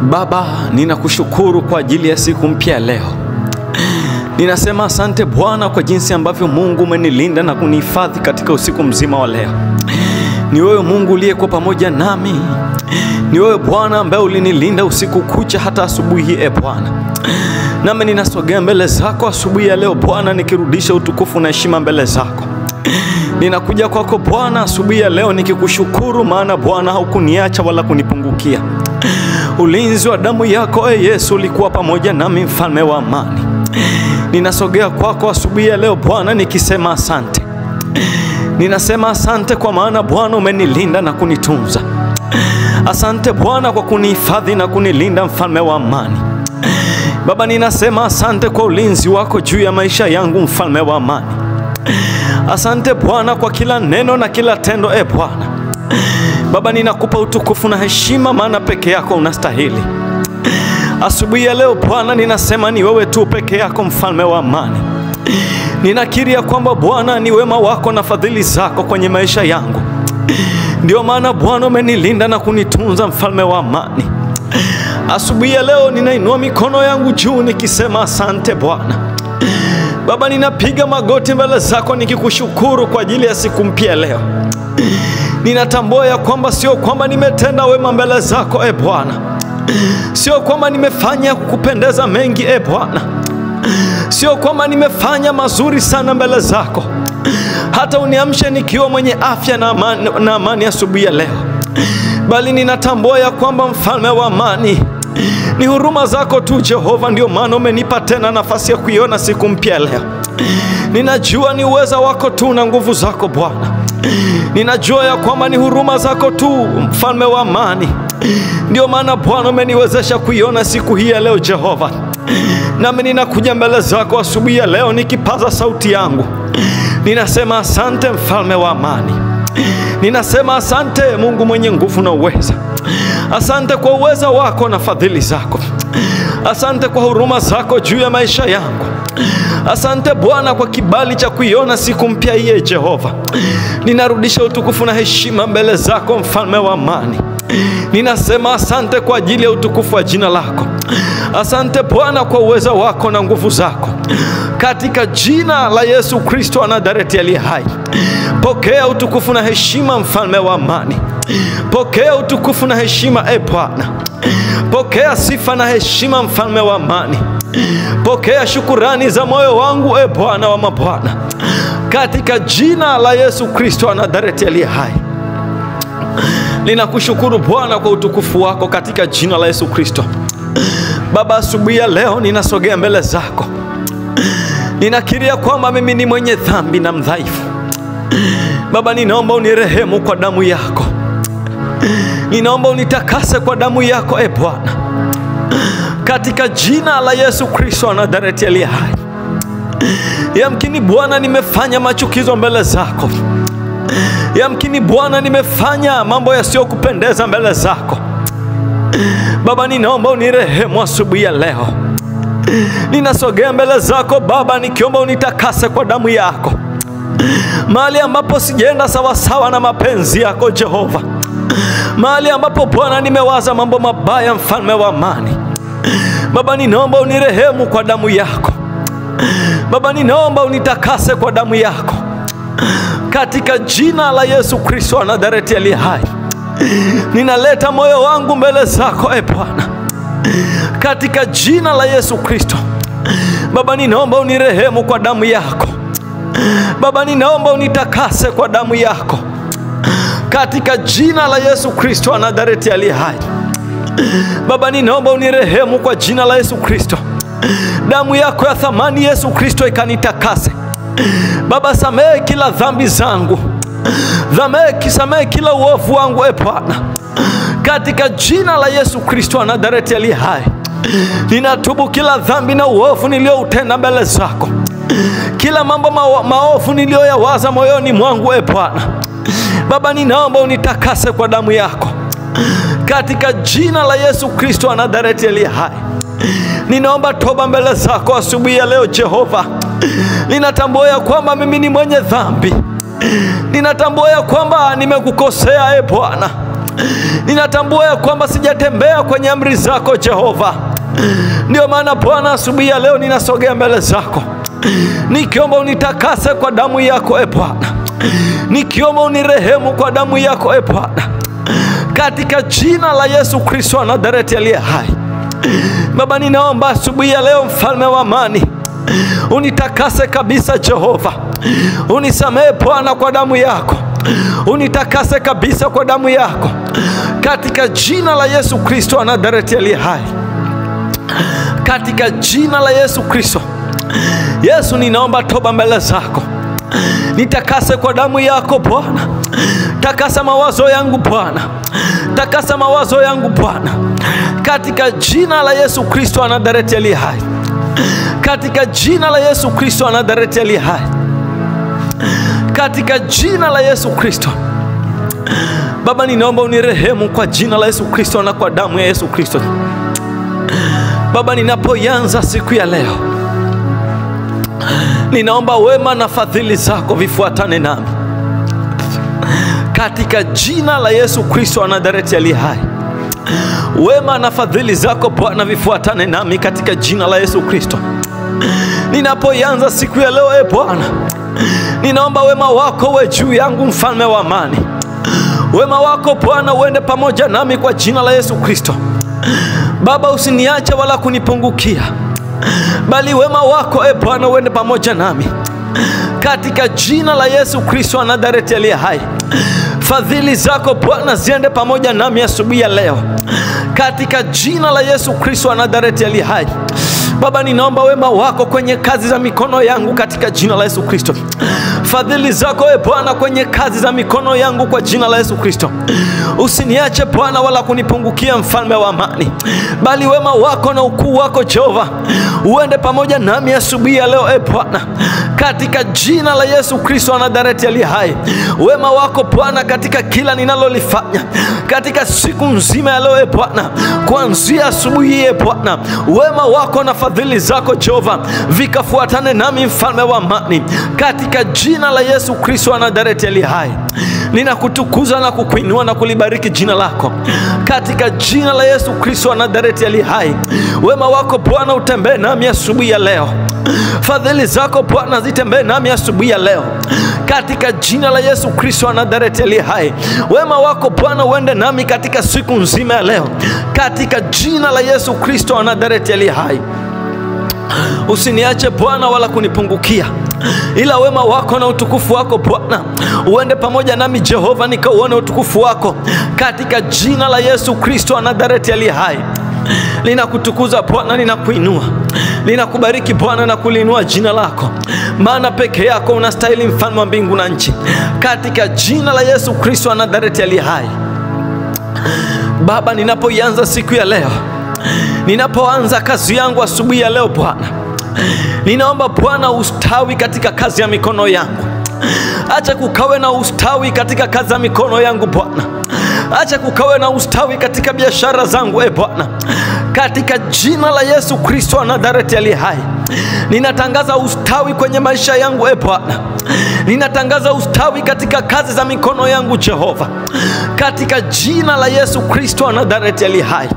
Baba, ninakushukuru kwa ajili ya siku mpya leo. Ninasema asante Bwana kwa jinsi ambavyo Mungu umenilinda na kunihifadhi katika usiku mzima wa leo. Ni wewe Mungu uliyekuwa pamoja nami. Ni wewe Bwana ambaye ulinilinda usiku kucha hata asubuhi hii Bwana. Nami ninasogea mbele zako asubuhi ya leo Bwana, nikirudisha utukufu na heshima mbele zako. Ninakuja kwako Bwana asubuhi ya leo nikikushukuru, maana Bwana haukuniacha wala kunipungukia. Ulinzi wa damu yako Yesu ulikuwa pamoja nami, mfalme wa amani. Ninasogea kwako asubuhi ya leo Bwana nikisema asante. Ninasema asante kwa maana Bwana umenilinda na kunitunza. Asante Bwana kwa kunihifadhi na kunilinda, mfalme wa amani. Baba, ninasema asante kwa ulinzi wako juu ya maisha yangu, mfalme wa amani. Asante Bwana kwa kila neno na kila tendo Bwana. Baba, ninakupa utukufu na heshima, maana peke yako unastahili. Asubuhi ya leo Bwana ninasema ni wewe tu peke yako, mfalme wa amani. Ninakiri ya kwamba Bwana ni wema wako na fadhili zako kwenye maisha yangu. Ndio maana Bwana umenilinda na kunitunza, mfalme wa amani. Asubuhi ya leo ninainua mikono yangu juu nikisema asante Bwana. Baba, ninapiga magoti mbele zako nikikushukuru kwa ajili ya siku mpya leo. Ninatambua ya kwamba sio kwamba nimetenda wema mbele zako Bwana. Sio kwamba nimefanya kukupendeza mengi Bwana. Sio kwamba nimefanya mazuri sana mbele zako, hata uniamshe nikiwa mwenye afya na amani asubuhi ya leo. Bali ninatambua ya kwamba mfalme wa amani, ni huruma zako tu Jehova, ndio maana umenipa tena nafasi ya kuiona siku mpya leo. Ninajua ni uweza wako tu na nguvu zako Bwana. Ninajua ya kwamba ni huruma zako tu, mfalme wa amani. Ndio maana Bwana umeniwezesha kuiona siku hii ya leo Jehova. Nami ninakuja mbele zako asubuhi ya leo nikipaza sauti yangu. Ninasema asante, mfalme wa amani. Ninasema asante Mungu mwenye nguvu na uweza. Asante kwa uweza wako na fadhili zako. Asante kwa huruma zako juu ya maisha yangu. Asante Bwana kwa kibali cha kuiona siku mpya hii Jehova. Ninarudisha utukufu na heshima mbele zako, mfalme wa amani. Ninasema asante kwa ajili ya utukufu wa jina lako. Asante Bwana kwa uweza wako na nguvu zako. Katika jina la Yesu Kristo wa Nazareti aliye hai, pokea utukufu na heshima, mfalme wa amani. Pokea utukufu na heshima Bwana. Pokea sifa na heshima, mfalme wa amani. Pokea shukurani za moyo wangu Bwana wa mabwana. Katika jina la Yesu Kristo wa Nazareti aliye hai, ninakushukuru Bwana kwa utukufu wako katika jina la Yesu Kristo. Baba, asubuhi ya leo ninasogea mbele zako. Ninakiria kwamba mimi ni mwenye dhambi na mdhaifu. Baba, ninaomba unirehemu kwa damu yako. Ninaomba unitakase kwa damu yako Bwana. Katika jina la Yesu Kristo wa Nazareti aliye hai. Yamkini Bwana nimefanya machukizo mbele zako. Yamkini Bwana nimefanya mambo yasiyokupendeza mbele zako. Baba, ninaomba unirehemu asubuhi ya leo. Ninasogea mbele zako Baba nikiomba unitakase kwa damu yako. Mahali ambapo sijaenda sawasawa na mapenzi yako Jehova. Mahali ambapo Bwana nimewaza mambo mabaya, mfalme wa amani. Baba, ninaomba unirehemu kwa damu yako. Baba, ninaomba unitakase kwa damu yako. Katika jina la Yesu Kristo wa Nazareti aliye hai, ninaleta moyo wangu mbele zako Bwana. Katika jina la Yesu Kristo. Baba, ninaomba unirehemu kwa damu yako. Baba, ninaomba unitakase kwa damu yako. Katika jina la Yesu Kristo wa Nazareti aliye hai. Baba, ninaomba unirehemu kwa jina la Yesu Kristo. Damu yako ya thamani Yesu Kristo ikanitakase. Baba, samehe kila dhambi zangu. Samehe kila uovu wangu Bwana. Katika jina la Yesu Kristo wa Nazareti aliye hai, ninatubu kila dhambi na uovu nilioutenda mbele zako. Kila mambo maovu nilioyawaza moyoni mwangu Bwana. Baba, ninaomba unitakase kwa damu yako. Katika jina la Yesu Kristo wa Nazareti aliye hai, ninaomba toba mbele zako asubuhi ya leo Jehova. Ninatambua ya kwamba mimi ni mwenye dhambi. Ninatambua ya kwamba nimekukosea Bwana. Ninatambua ya kwamba sijatembea kwenye amri zako Jehova. Ndio maana Bwana, asubuhi ya leo ninasogea mbele zako, nikiomba unitakase kwa damu yako Bwana, nikiomba unirehemu kwa damu yako Bwana, katika jina la Yesu Kristo wa Nazareti aliye hai. Baba, ninaomba asubuhi ya leo, mfalme wa amani, unitakase kabisa Jehova. Unisamehe Bwana kwa damu yako, unitakase kabisa kwa damu yako, katika jina la Yesu Kristo wa Nazareti aliye hai, katika jina la Yesu Kristo. Yesu, ninaomba toba mbele zako, nitakase kwa damu yako Bwana. Takasa mawazo yangu Bwana, takasa mawazo yangu Bwana, katika jina la Yesu Kristo wa Nazareti aliye hai, katika jina la Yesu Kristo wa Nazareti aliye hai, katika jina la Yesu Kristo. Baba, ninaomba unirehemu kwa jina la Yesu Kristo na kwa damu ya Yesu Kristo. Baba, ninapoanza siku ya leo, ninaomba wema na fadhili zako vifuatane nami, katika jina la Yesu Kristo wa Nazareti aliye hai. Wema na fadhili zako Bwana vifuatane nami, katika jina la Yesu Kristo. Ninapoanza siku ya leo Bwana, ninaomba wema wako uwe juu yangu, mfalme wa amani. Wema wako Bwana uende pamoja nami kwa jina la Yesu Kristo. Baba, usiniache wala kunipungukia, bali wema wako Bwana uende pamoja nami, katika jina la Yesu Kristo wa Nazareti aliye hai. Fadhili zako Bwana ziende pamoja nami asubuhi ya leo, katika jina la Yesu Kristo wa Nazareti aliye hai. Baba, ninaomba wema wako kwenye kazi za mikono yangu, katika jina la Yesu Kristo. Fadhili zako Bwana kwenye kazi za mikono yangu, kwa jina la Yesu Kristo. Usiniache Bwana wala kunipungukia, mfalme wa amani, bali wema wako na ukuu wako Jehova uende pamoja nami asubuhi ya leo Bwana, katika jina la Yesu Kristo wa Nazareti aliye hai. Wema wako Bwana katika kila ninalolifanya katika siku nzima ya leo Bwana, kuanzia asubuhi hii Bwana, wema wako na fadhili zako Jehova vikafuatane nami, mfalme wa amani, katika jina la Yesu Kristo wa Nazareti aliye hai. Ninakutukuza na kukuinua na kulibariki jina lako, katika jina la Yesu Kristo wa Nazareti aliye hai. Wema wako Bwana utembee nami asubuhi ya leo, fadhili zako Bwana zitembee nami asubuhi ya leo, katika jina la Yesu Kristo wa Nazareti aliye hai. Wema wako Bwana uende nami katika siku nzima ya leo, katika jina la Yesu Kristo wa Nazareti aliye hai. Usiniache Bwana wala kunipungukia, ila wema wako na utukufu wako Bwana uende pamoja nami Jehova, nikauone utukufu wako, katika jina la Yesu Kristo wa Nazareti aliye hai. Ninakutukuza Bwana, ninakuinua, ninakubariki Bwana na kuliinua jina lako, maana peke yako unastahili, mfalme wa mbingu na nchi, katika jina la Yesu Kristo wa Nazareti aliye hai. Baba, ninapoanza siku ya leo, ninapoanza kazi yangu asubuhi ya leo Bwana, ninaomba Bwana ustawi katika kazi ya mikono yangu. Acha kukawe na ustawi katika kazi ya mikono yangu Bwana. Acha kukawe na ustawi katika biashara zangu Bwana, katika jina la Yesu Kristo wa Nazareti aliye hai. Ninatangaza ustawi kwenye maisha yangu Bwana. Ninatangaza ustawi katika kazi za mikono yangu Jehova, katika jina la Yesu Kristo wa Nazareti aliye hai.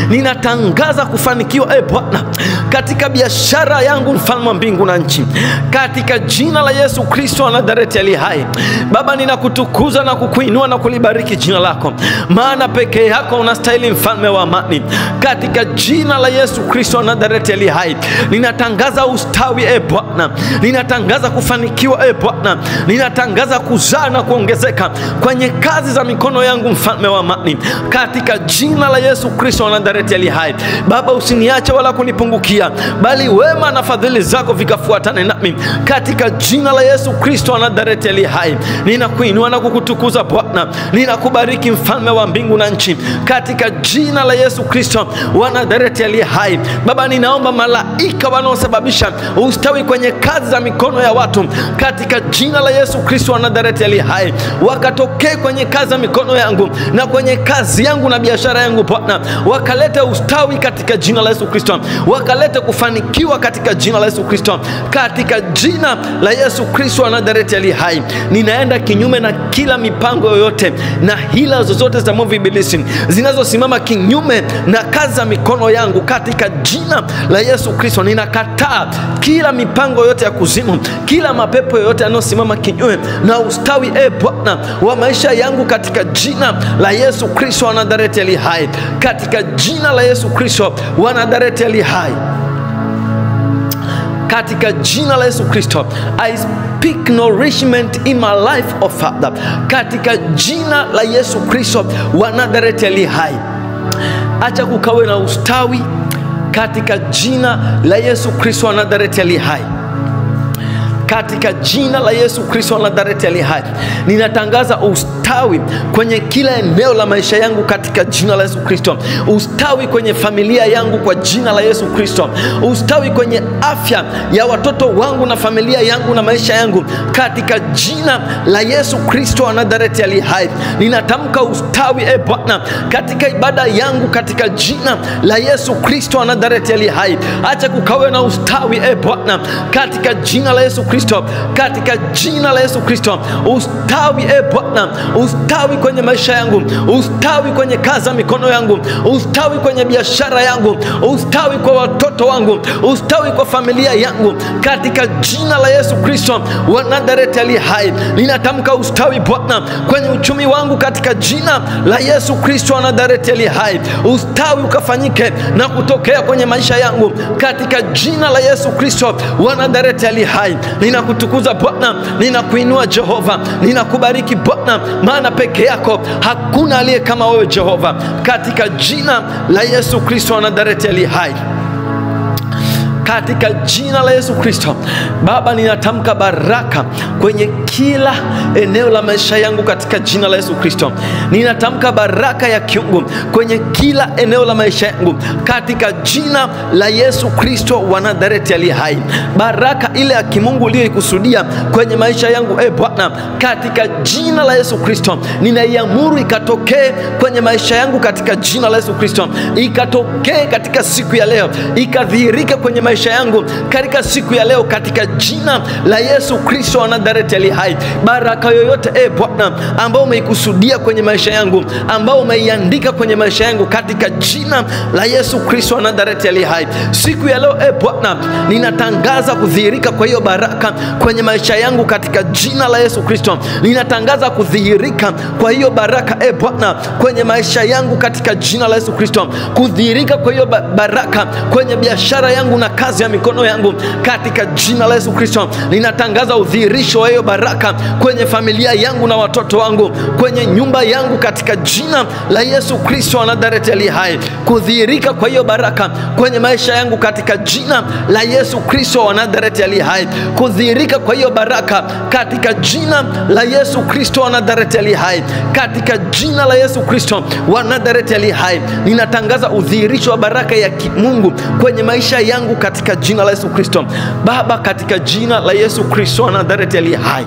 Ninatangaza kufanikiwa Bwana katika biashara yangu, mfalme wa mbingu na nchi, katika jina la Yesu Kristo wa Nazareti aliye hai. Baba, ninakutukuza na kukuinua na kulibariki jina lako, maana peke yako unastahili, mfalme wa amani, katika jina la Yesu Kristo wa Nazareti aliye hai. Ninatangaza ustawi Bwana, ninatangaza kufanikiwa Bwana, ninatangaza kuzaa na kuongezeka kwenye kazi za mikono yangu, mfalme wa amani, katika jina la Yesu Kristo wa Nazareti aliye hai. Baba, usiniache wala kunipungukia, bali wema na fadhili zako vikafuatane nami, katika jina la Yesu Kristo wa Nazareti aliye hai. Ninakuinua na kukutukuza Bwana, ninakubariki mfalme wa mbingu na nchi, katika jina la Yesu Kristo wa Nazareti aliye hai. Baba, ninaomba malaika wanaosababisha ustawi kwenye kazi za mikono ya watu, katika jina la Yesu Kristo wa Nazareti aliye hai, wakatokee kwenye kazi za mikono yangu na kwenye kazi yangu na biashara yangu Bwana, wakalete ustawi katika jina la Yesu Kristo, wakalete ukalete kufanikiwa katika jina la Yesu Kristo. Katika jina la Yesu Kristo wa Nazareti aliye hai, ninaenda kinyume na kila mipango yoyote na hila zozote za mwovu ibilisi zinazosimama kinyume na kazi za mikono yangu. Katika jina la Yesu Kristo ninakataa kila mipango yote ya kuzimu, kila mapepo yote yanayosimama kinyume na ustawi Bwana wa maisha yangu, katika jina la Yesu Kristo wa Nazareti aliye hai, katika jina la Yesu Kristo wa Nazareti aliye hai, katika jina la Yesu Kristo. I speak nourishment in my life, oh Father, katika jina la Yesu Kristo wa Nazareti aliye hai. Acha kukawe na ustawi katika jina la Yesu Kristo wa Nazareti aliye hai, katika jina la Yesu Kristo wa Nazareti aliye hai. Ninatangaza ustawi kwenye kila eneo la maisha yangu katika jina la Yesu Kristo. Ustawi kwenye familia yangu kwa jina la Yesu Kristo. Ustawi kwenye afya ya watoto wangu na familia yangu na maisha yangu katika jina la Yesu Kristo wa Nazareti aliye hai. Ninatamka ustawi Bwana katika ibada yangu katika jina la Yesu Kristo wa Nazareti aliye hai. Acha kukawe na ustawi Bwana katika jina la Yesu Kristo, katika jina la Yesu Kristo. Ustawi Bwana, ustawi kwenye maisha yangu, ustawi kwenye kazi ya mikono yangu, ustawi kwenye biashara yangu, ustawi kwa watoto wangu, ustawi kwa familia yangu katika jina la Yesu Kristo wa Nazareti aliye hai. Ninatamka ustawi Bwana kwenye uchumi wangu katika jina la Yesu Kristo wa Nazareti aliye hai. Ustawi ukafanyike na kutokea kwenye maisha yangu katika jina la Yesu Kristo wa Nazareti aliye hai. Ninakutukuza Bwana, ninakuinua Jehova, ninakubariki Bwana, maana peke yako hakuna aliye kama wewe Jehova, katika jina la Yesu Kristo wa Nazareti aliye hai, katika jina la Yesu Kristo. Baba, ninatamka baraka kwenye kila eneo la maisha yangu katika jina la Yesu Kristo. Ninatamka baraka ya kiungu kwenye kila eneo la maisha yangu katika jina la Yesu Kristo wa Nazareti aliye hai. Baraka ile ya kimungu uliyoikusudia kwenye maisha yangu Bwana, katika jina la Yesu Kristo ninaiamuru ikatokee kwenye maisha yangu katika jina la Yesu Kristo. Ikatokee katika siku ya leo, ikadhihirike kwenye maisha yangu katika siku ya leo katika jina la Yesu Kristo wa Nazareti aliye hai. Baraka yoyote Bwana ambao umeikusudia kwenye maisha yangu, ambao umeiandika kwenye maisha yangu katika jina la Yesu Kristo wa Nazareti aliye hai, siku ya leo Bwana ninatangaza kudhihirika kwa hiyo baraka kwenye maisha yangu katika jina la Yesu Kristo. Ninatangaza kudhihirika kwa hiyo baraka Bwana kwenye maisha yangu katika jina la Yesu Kristo. Kudhihirika kwa hiyo baraka kwenye biashara yangu na kazi ya mikono yangu katika jina la Yesu Kristo. Ninatangaza udhihirisho wa hiyo baraka kwenye familia yangu na watoto wangu, kwenye nyumba yangu katika jina la Yesu Kristo wa Nazareti aliye hai. Kudhihirika kwa hiyo baraka kwenye maisha yangu katika jina la Yesu Kristo wa Nazareti aliye hai. Kudhihirika kwa hiyo baraka katika jina la Yesu Kristo wa Nazareti aliye hai, katika jina la Yesu Kristo wa Nazareti aliye hai. Ninatangaza udhihirisho wa baraka ya Mungu kwenye maisha yangu katika jina la Yesu Kristo. Baba, katika jina la Yesu Kristo wa Nazareti aliye hai,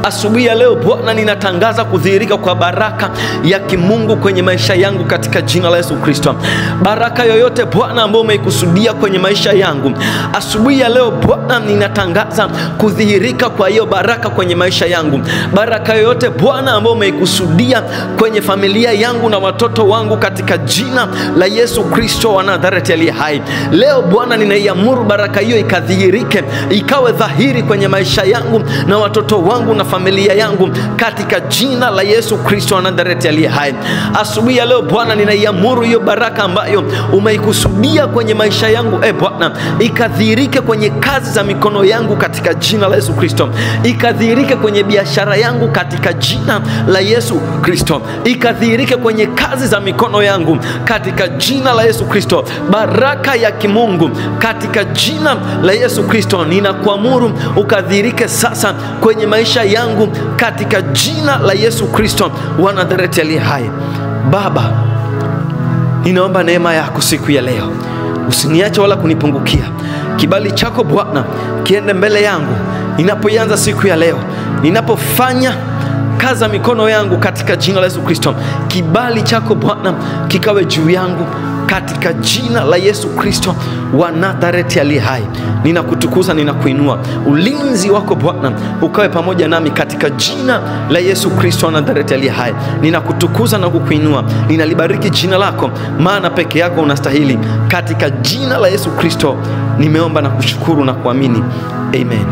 asubuhi ya leo Bwana ninatangaza kudhihirika kwa baraka ya kimungu kwenye maisha yangu katika jina la Yesu Kristo. Baraka yoyote Bwana ambayo umeikusudia kwenye maisha yangu, asubuhi ya leo Bwana ninatangaza kudhihirika kwa hiyo baraka kwenye maisha yangu. Baraka yoyote Bwana ambayo umeikusudia kwenye familia yangu na watoto wangu katika jina la Yesu Kristo wa Nazareti aliye hai, leo Bwana ninaiamuru baraka hiyo ikadhihirike, ikawe dhahiri kwenye maisha yangu na watoto wangu na familia yangu katika jina la Yesu Kristo wa Nazareti aliye hai. Asubuhi ya leo Bwana ninaiamuru hiyo baraka ambayo umeikusudia kwenye maisha yangu Bwana ikadhihirike kwenye kazi za mikono yangu katika jina la Yesu Kristo. Ikadhihirike kwenye biashara yangu katika jina la Yesu Kristo. Ikadhihirike kwenye kazi za mikono yangu katika jina la Yesu Kristo. Baraka ya kimungu katika jina la Yesu Kristo ninakuamuru ukadhihirike sasa kwenye maisha yangu katika jina la Yesu Kristo wa Nazareti aliye hai. Baba, ninaomba neema yako siku ya leo, usiniache wala kunipungukia. Kibali chako Bwana kiende mbele yangu ninapoanza siku ya leo, ninapofanya kazi ya mikono yangu katika jina la Yesu Kristo. Kibali chako Bwana kikawe juu yangu katika jina la Yesu Kristo wa Nazareti aliye hai. Ninakutukuza, ninakuinua. Ulinzi wako Bwana ukawe pamoja nami katika jina la Yesu Kristo wa Nazareti aliye hai. Ninakutukuza na kukuinua. Ninalibariki jina lako, maana peke yako unastahili. Katika jina la Yesu Kristo nimeomba na kushukuru na kuamini. Amen.